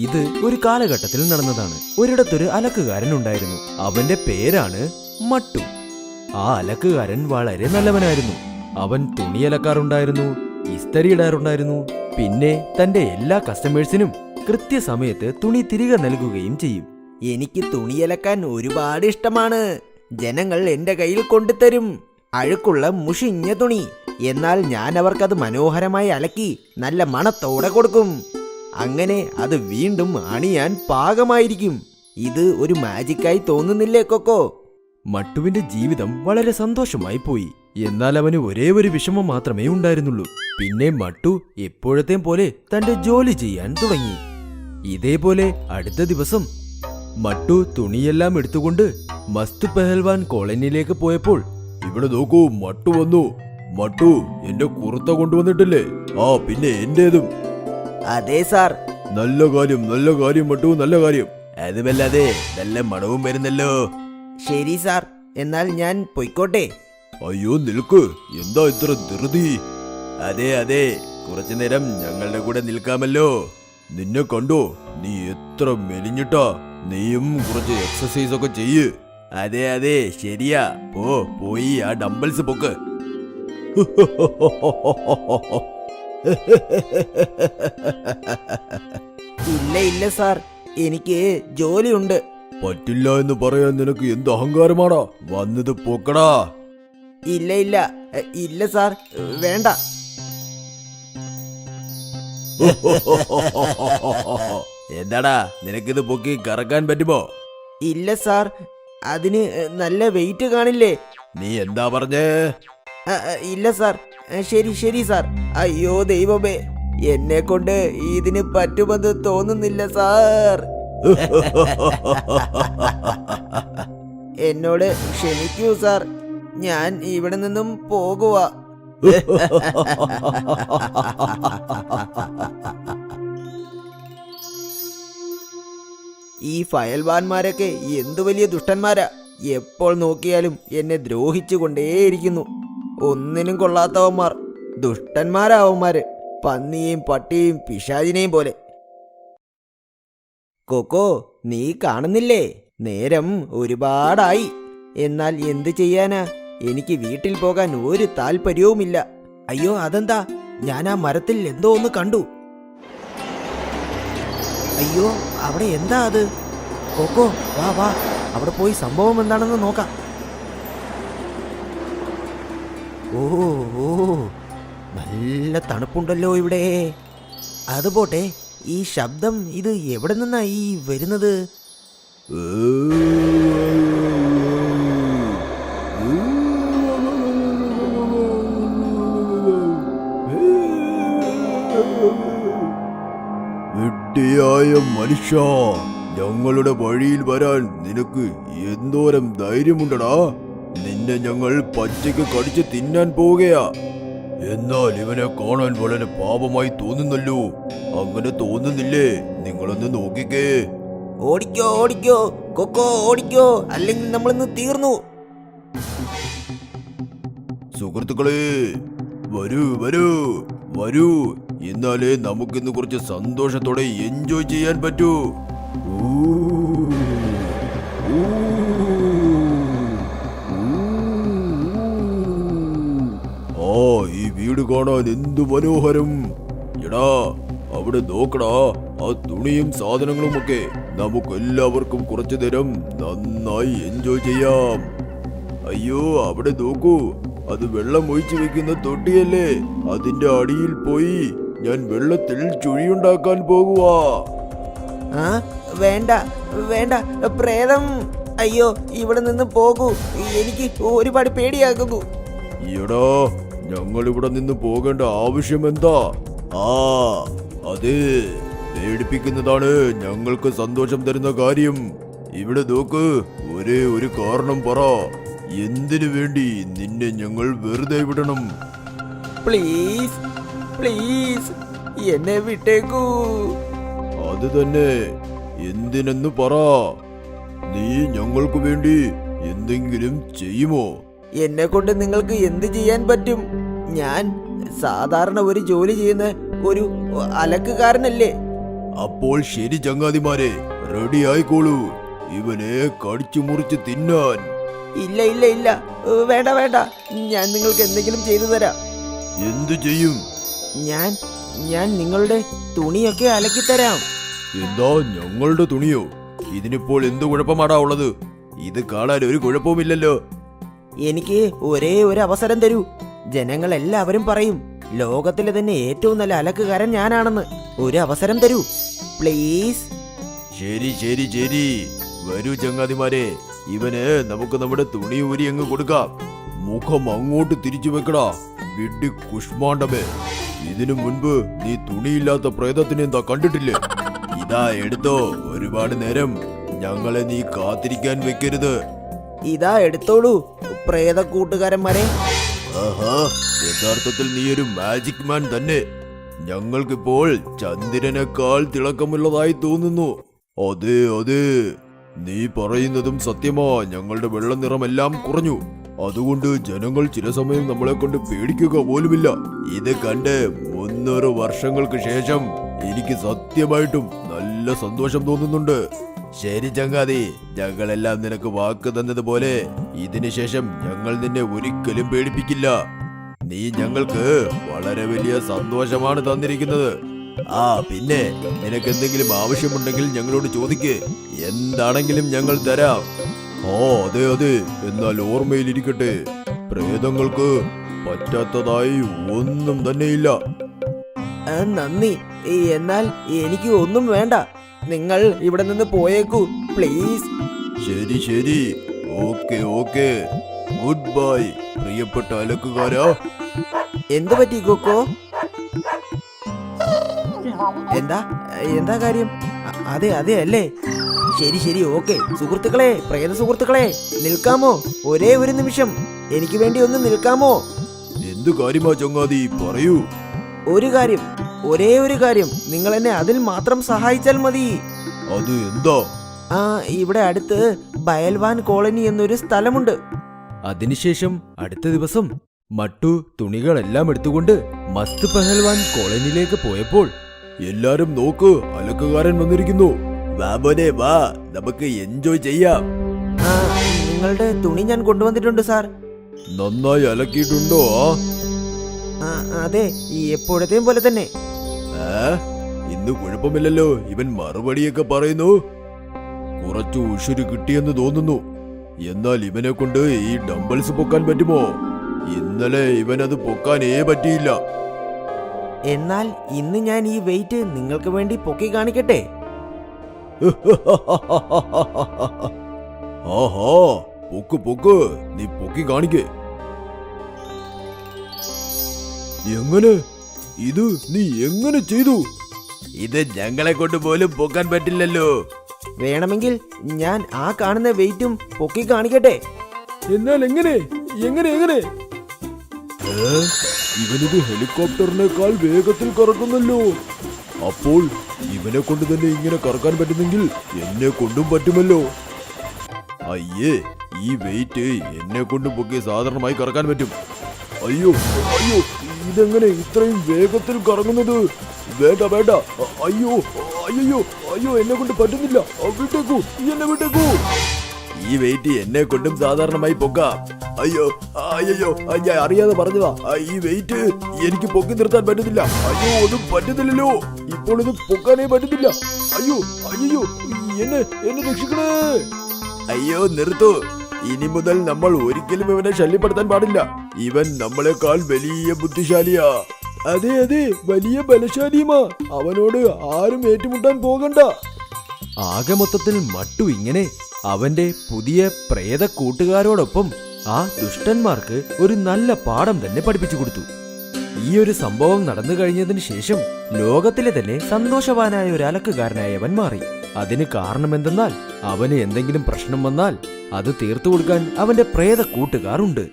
ഇത് ഒരു കാലഘട്ടത്തിൽ നടന്നതാണ്. ഒരിടത്തൊരു അലക്കുകാരൻ ഉണ്ടായിരുന്നു. അവന്റെ പേരാണ് മട്ടു. ആ അലക്കുകാരൻ വളരെ നല്ലവനായിരുന്നു. അവൻ തുണിയലക്കാറുണ്ടായിരുന്നു, ഇസ്തരിയിടാറുണ്ടായിരുന്നു. പിന്നെ തന്റെ എല്ലാ കസ്റ്റമേഴ്സിനും കൃത്യസമയത്ത് തുണി തിരികെ നൽകുകയും ചെയ്യും. എനിക്ക് തുണിയലക്കാൻ ഒരുപാട് ഇഷ്ടമാണ്. ജനങ്ങൾ എന്റെ കയ്യിൽ കൊണ്ടുതരും അഴുക്കുള്ള മുഷിഞ്ഞ തുണി. എന്നാൽ ഞാൻ അവർക്കത് മനോഹരമായി അലക്കി നല്ല മണത്തോടെ കൊടുക്കും. അങ്ങനെ അത് വീണ്ടും അണിയാൻ പാകമായിരിക്കും. ഇത് ഒരു മാജിക്കായി തോന്നുന്നില്ലേ കൊക്കോ? മട്ടുവിന്റെ ജീവിതം വളരെ സന്തോഷമായി പോയി. എന്നാൽ അവന് ഒരേ ഒരു വിഷമം മാത്രമേ ഉണ്ടായിരുന്നുള്ളൂ. പിന്നെ മട്ടു എപ്പോഴത്തെയും പോലെ തന്റെ ജോലി ചെയ്യാൻ തുടങ്ങി. ഇതേപോലെ അടുത്ത ദിവസം മട്ടു തുണിയെല്ലാം എടുത്തുകൊണ്ട് മസ്ത് പെഹൽവാൻ കോളനിയിലേക്ക് പോയപ്പോൾ, ഇവിടെ നോക്കൂ, മട്ടു വന്നു. മട്ടു, എന്റെ കുർത്ത കൊണ്ടുവന്നിട്ടില്ലേ? ആ, പിന്നെ എന്റേതും. അതെ സാർ. നല്ല കാര്യം, നല്ല കാര്യം മട്ടു, നല്ല കാര്യം. അതുമല്ലാതെ നല്ല മണവും വരുന്നല്ലോ. ശരി സാർ, എന്നാൽ ഞാൻ പൊയ്ക്കോട്ടെ. അയ്യോ നിൽക്ക്, എന്താ ഇത്ര ധൃതി? അതെ അതെ, കുറച്ചു നേരം ഞങ്ങളുടെ കൂടെ നിൽക്കാമല്ലോ. നിന്നെ കണ്ടോ, നീ എത്ര മെലിഞ്ഞിട്ടാ. നീയും കുറച്ച് എക്സസൈസ് ഒക്കെ ചെയ്യ്. അതെ അതെ, ശരിയാ. പോയി ആ ഡംബിൾസ് പൊക്ക്. ഇല്ല ഇല്ല സാർ, എനിക്ക് ജോലിയുണ്ട്. പറ്റില്ല എന്ന് പറയാൻ നിനക്ക് എന്ത് അഹങ്കാരമാടാ? വന്നത് പൊക്കടാ. ഇല്ല ഇല്ല ഇല്ല സാർ, വേണ്ട. എന്താടാ, നിനക്കിത് പൊക്കി കറക്കാൻ പറ്റുമോ? ഇല്ല സാർ, അതിന് നല്ല വെയിറ്റ് കാണില്ലേ? നീ എന്താ പറഞ്ഞേ? ഇല്ല സാർ. ശരി ശരി സാർ. അയ്യോ ദൈവമേ, എന്നെ കൊണ്ട് ഇതിന് പറ്റുമെന്ന് തോന്നുന്നില്ല സാർ. എന്നോട് ക്ഷമിക്കൂ സാർ, ഞാൻ ഇവിടെ നിന്നും പോകുക. ഈ ഫയൽവാന്മാരൊക്കെ എന്തു വലിയ ദുഷ്ടന്മാരാ. എപ്പോൾ നോക്കിയാലും എന്നെ ദ്രോഹിച്ചു കൊണ്ടേയിരിക്കുന്നു. ഒന്നിനും കൊള്ളാത്തവന്മാർ, ദുഷ്ടന്മാരാവന്മാര്. പന്നിയെയും പട്ടിയെയും പിശാചിനെയും പോലെ. കൊക്കോ, നീ കാണുന്നില്ലേ, നേരം ഒരുപാടായി. എന്നാൽ എന്തു ചെയ്യാനാ, എനിക്ക് വീട്ടിൽ പോകാൻ ഒരു താല്പര്യവുമില്ല. അയ്യോ, അതെന്താ? ഞാൻ ആ മരത്തിൽ എന്തോ ഒന്ന് കണ്ടു. അയ്യോ, അവിടെ എന്താ അത്? കൊക്കോ, വാ വാ, അവിടെ പോയി സംഭവം എന്താണെന്ന് നോക്കാം. ഓ ഓ, നല്ല തണുപ്പുണ്ടല്ലോ ഇവിടെ. അതുപോട്ടെ, ഈ ശബ്ദം ഇത് എവിടെ നിന്നാ ഈ വരുന്നത്? വിഡ്ഢിയായ മനുഷ്യ, ഞങ്ങളുടെ വഴിയിൽ വരാൻ നിനക്ക് എന്തോരം ധൈര്യമുണ്ടടാ? നിന്നെ ഞങ്ങൾ പച്ചയ്ക്ക് കടിച്ച് തിന്നാൻ പോവുകയാ. എന്നാൽ ഇവനെ കാണാൻ വളരെ പാപമായി തോന്നുന്നല്ലോ. അങ്ങനെ തോന്നുന്നില്ലേ? നിങ്ങളൊന്ന് നോക്കിക്കേ. ഓടിക്കോ ഓടിക്കോ കൊക്കോ, ഓടിക്കോ, അല്ലെങ്കിൽ നമ്മളിന്ന് തീർന്നു. സുഹൃത്തുക്കളെ, വരൂ വരൂ വരൂ, എന്നാലേ നമുക്കിന്ന് കുറച്ച് സന്തോഷത്തോടെ എൻജോയ് ചെയ്യാൻ പറ്റൂ. ഈ വീട് കാണാൻ എന്തു മനോഹരം. എടാ, അവിടെ നോക്കടാ, ആ തുണിയും സാധനങ്ങളും ഒക്കെ. നമുക്കെല്ലാവർക്കും കുറച്ചു നേരം നന്നായി എൻജോയ് ചെയ്യാം. അയ്യോ, അവിടെ നോക്കൂ, അത് വെള്ളം ഒഴിച്ചു വെക്കുന്ന തൊട്ടിയല്ലേ? അതിന്റെ അടിയിൽ പോയി ഞാൻ വെള്ളത്തിൽ ചുഴിയുണ്ടാക്കാൻ പോകുവാ. വേണ്ട വേണ്ട, പ്രേതം. അയ്യോ, ഇവിടെ നിന്ന് പോകൂ, എനിക്ക് ഒരുപാട് പേടിയാകുന്നു. എടാ, ഞങ്ങൾ ഇവിടെ നിന്ന് പോകേണ്ട ആവശ്യം എന്താ? അതെ, പേടിപ്പിക്കുന്നതാണ് ഞങ്ങൾക്ക് സന്തോഷം തരുന്ന കാര്യം. ഇവിടെ നോക്ക്, ഒരേ ഒരു കാരണം പറ. എന്തിനു വേണ്ടി നിന്നെ ഞങ്ങൾ വെറുതെ വിടണം? പ്ലീസ് പ്ലീസ്, എന്നെ വിട്ടേക്കൂ. അത് തന്നെ, എന്തിനെന്ന് പറ. നീ ഞങ്ങൾക്ക് വേണ്ടി എന്തെങ്കിലും ചെയ്യുമോ? എന്നെ കൊണ്ട് നിങ്ങൾക്ക് എന്ത് ചെയ്യാൻ പറ്റും? ഞാൻ സാധാരണ ഒരു ജോലി ചെയ്യുന്ന ഒരു അലക്കുകാരനല്ലേ. അപ്പോൾ ശരി ചങ്ങാതിമാരെ, റെഡി ആയിക്കോളൂ. ഇവനെ കടിച്ചു മുറിച്ച് തിന്നാൻ. ഇല്ല ഇല്ല ഇല്ല, വേണ്ട വേണ്ട, ഞാൻ നിങ്ങൾക്ക് എന്തെങ്കിലും ചെയ്തു തരാം. എന്തു ചെയ്യും? ഞാൻ ഞാൻ നിങ്ങളുടെ തുണിയൊക്കെ അലക്കിത്തരാം. എന്താ, ഞങ്ങളുടെ തുണിയോ? ഇതിനിപ്പോൾ എന്തു കുഴപ്പമാടാ ഉള്ളത്? ഇത് കാണാൻ ഒരു കുഴപ്പവുമില്ലല്ലോ. എനിക്ക് ഒരേ ഒരു അവസരം തരൂ. ജനങ്ങൾ എല്ലാവരും പറയും ലോകത്തിലെ തന്നെ ഏറ്റവും നല്ല അലക്കുകാരൻ ഞാനാണെന്ന്. ഒരു അവസരം തരൂ പ്ലീസ്. ശരി ശരി ശരി, വരൂ ചങ്ങാതിമാരെ, ഇവന് നമുക്ക് നമ്മുടെ തുണി ഊരി അങ്ങ് കൊടുക്കാം. മുഖം അങ്ങോട്ട് തിരിച്ചു വെക്കടാ വിഡ്ഢി കുഷ്മാണ്ഡമേ. ഇതിനു മുൻപ് നീ തുണിയില്ലാത്ത പ്രേതത്തിനെ എന്താ കണ്ടിട്ടില്ലേ? ഇതാ എടുത്തോ. ഒരുപാട് നേരം ഞങ്ങളെ നീ കാത്തിരിക്കാൻ വെക്കരുത്. ഇതാ എടുത്തോളൂ പ്രേത കൂട്ടുകാരന്മാരെ. ആഹാ, യഥാർത്ഥത്തിൽ നീ ഒരു മാജിക് മാൻ തന്നെ. ഞങ്ങൾക്കിപ്പോൾ ചന്ദ്രനേക്കാൾ തിളക്കമുള്ളതായി തോന്നുന്നു. അതെ അതെ, നീ പറയുന്നതും സത്യമാ. ഞങ്ങളുടെ വെള്ള നിറമെല്ലാം കുറഞ്ഞു. അതുകൊണ്ട് ജനങ്ങൾ ചില സമയം നമ്മളെ കൊണ്ട് പേടിക്കുക പോലുമില്ല. ഇത് കണ്ട് 300 വർഷങ്ങൾക്ക് ശേഷം എനിക്ക് സത്യമായിട്ടും നല്ല സന്തോഷം തോന്നുന്നുണ്ട്. ശരി ചങ്ങാതി, ഞങ്ങളെല്ലാം നിനക്ക് വാക്ക് തന്നതുപോലെ ഇതിനുശേഷം ഞങ്ങൾ നിന്നെ ഒരിക്കലും പേടിപ്പിക്കില്ല. നീ ഞങ്ങൾക്ക് വളരെ വലിയ സന്തോഷമാണ് തന്നിരിക്കുന്നത്. ആ പിന്നെ, നിനക്ക് എന്തെങ്കിലും ആവശ്യമുണ്ടെങ്കിൽ ഞങ്ങളോട് ചോദിക്ക്. എന്താണെങ്കിലും ഞങ്ങൾ തരാം. ഓ അതെ അതെ, എന്നാൽ ഓർമ്മയിലിരിക്കട്ടെ, പ്രേതങ്ങൾക്ക് പറ്റാത്തതായി ഒന്നും തന്നെയില്ല. നന്ദി, എന്നാൽ എനിക്ക് ഒന്നും വേണ്ട. നിങ്ങൾ ഇവിടെ നിന്ന് പോയേക്കൂ പ്ലീസ്. ശരി ശരി, ഓക്കെ ഓക്കെ, ഗുഡ് ബൈ പ്രിയപ്പെട്ട അലക്കുകാരാ. എന്തു പറ്റി കൊക്കോ? എന്താ എന്താ കാര്യം? അതെ അതെ അല്ലേ? ശരി ശരി, ഓക്കെ. സുഹൃത്തുക്കളെ, പ്രേത സുഹൃത്തുക്കളെ, നിൽക്കാമോ? ഒരേ ഒരു നിമിഷം എനിക്ക് വേണ്ടി ഒന്ന് നിൽക്കാമോ? എന്തു കാര്യമാ ചങ്ങാതി, പറയൂ. ഒരു കാര്യം, ഒരേ ഒരു കാര്യം, നിങ്ങൾ എന്നെ അതിൽ മാത്രം സഹായിച്ചാൽ മതി. അത് എന്താ? ഇവിടെ അടുത്ത് ബയൽവാൻ കോളനി എന്നൊരു സ്ഥലമുണ്ട്. അതിനുശേഷം അടുത്ത ദിവസം മട്ടു തുണികളെല്ലാം എടുത്തുകൊണ്ട് മസ്ത് പഹൽവാൻ കോളനിയിലേക്ക് പോയപ്പോൾ എല്ലാരും നോക്ക്, അലക്കുകാരൻ വന്നിരിക്കുന്നു. വാ മോനെ വാ, നമുക്ക് എൻജോയ് ചെയ്യാം. നിങ്ങളുടെ തുണി ഞാൻ കൊണ്ടുവന്നിട്ടുണ്ട് സാർ. നന്നായി അലക്കിയിട്ടുണ്ടോ? അതെ, എപ്പോഴത്തെയും പോലെ തന്നെ. ഇന്ന് കുഴപ്പമില്ലല്ലോ. ഇവൻ മറുപടിയൊക്കെ പറയുന്നു. കുറച്ചു ഉഷുര് കിട്ടിയെന്ന് തോന്നുന്നു. എന്നാൽ ഇവനെ കൊണ്ട് ഈ ഡംബിൾസ് പൊക്കാൻ പറ്റുമോ? ഇന്നലെ ഇവനത് പൊക്കാനേ പറ്റിയില്ല. എന്നാൽ ഇന്ന് ഞാൻ ഈ വെയിറ്റ് നിങ്ങൾക്ക് വേണ്ടി പൊക്കി കാണിക്കട്ടെ. ആഹാ, പൊക്ക് പൊക്ക്, നീ പൊക്കി കാണിക്കേ. എങ്ങനെ? ഇത് നീ എങ്ങനെ ചെയ്തു? ഇത് ഞങ്ങളെ കൊണ്ട് പോലും പൊക്കാൻ പറ്റില്ലല്ലോ. വേണമെങ്കിൽ ഞാൻ ആ കാണുന്ന വെയിറ്റും പൊക്കി കാണിക്കട്ടെ. എന്നാൽ എങ്ങനെ എങ്ങനെ എങ്ങനെ? ഇവനിത് ഹെലികോപ്റ്ററിനേക്കാൾ വേഗത്തിൽ കറക്കുന്നല്ലോ. അപ്പോൾ ഇവനെ കൊണ്ട് തന്നെ ഇങ്ങനെ കറക്കാൻ പറ്റുമെങ്കിൽ എന്നെ കൊണ്ടും പറ്റുമല്ലോ. അയ്യേ, ഈ വെയിറ്റ് എന്നെ കൊണ്ട് പൊക്കി സാധാരണമായി കറക്കാൻ പറ്റും. അയ്യോ അയ്യോ, ഇതെങ്ങനെ ഇത്രയും വേഗത്തിൽ കറങ്ങുന്നത്? വേണ്ട വേണ്ട, അയ്യോ അയ്യോ അയ്യോ, എന്നെ കൊണ്ട് പറ്റുന്നില്ല. വിട്ടേക്കൂ, എന്നെ വിട്ടേക്കൂ. ഈ വെയിറ്റ് എന്നെ കൊണ്ടും സാധാരണമായി പൊക്കാം. അയ്യോ അയ്യോ, ഞാൻ അറിയാതെ പറഞ്ഞതാ. ഈ വെയിറ്റ് എനിക്ക് പൊക്കി നിർത്താൻ പറ്റുന്നില്ല. അയ്യോ, ഒന്നും പറ്റുന്നില്ലല്ലോ. ഇപ്പോൾ ഇത് പൊക്കാനേ പറ്റുന്നില്ല. അയ്യോ അയ്യോ, എന്നെ രക്ഷിക്കണേ. അയ്യോ നിർത്തൂ. ഇനി മുതൽ നമ്മൾ ഒരിക്കലും ഇവനെ ശല്യപ്പെടുത്താൻ പാടില്ല. ഇവൻ നമ്മളെക്കാൾ വലിയ ബുദ്ധിശാലിയാ. അതെ അതെ, വലിയ ബലശാലിയുമാ. അവനോട് ആരും ഏറ്റുമുട്ടാൻ പോകണ്ട. ആകെ മൊത്തത്തിൽ മട്ടു ഇങ്ങനെ അവന്റെ പുതിയ പ്രേത കൂട്ടുകാരോടൊപ്പം ആ ദുഷ്ടന്മാർക്ക് ഒരു നല്ല പാഠം തന്നെ പഠിപ്പിച്ചു കൊടുത്തു. ഈ ഒരു സംഭവം നടന്നു കഴിഞ്ഞതിന് ശേഷം ലോകത്തിലെ തന്നെ സന്തോഷവാനായ ഒരു അലക്കുകാരനായവൻ മാറി. അതിന് കാരണമെന്തെന്നാൽ അവന് എന്തെങ്കിലും പ്രശ്നം വന്നാൽ അത് തീർത്തു കൊടുക്കാൻ അവന്റെ പ്രേത കൂട്ടുകാർ ഉണ്ട്.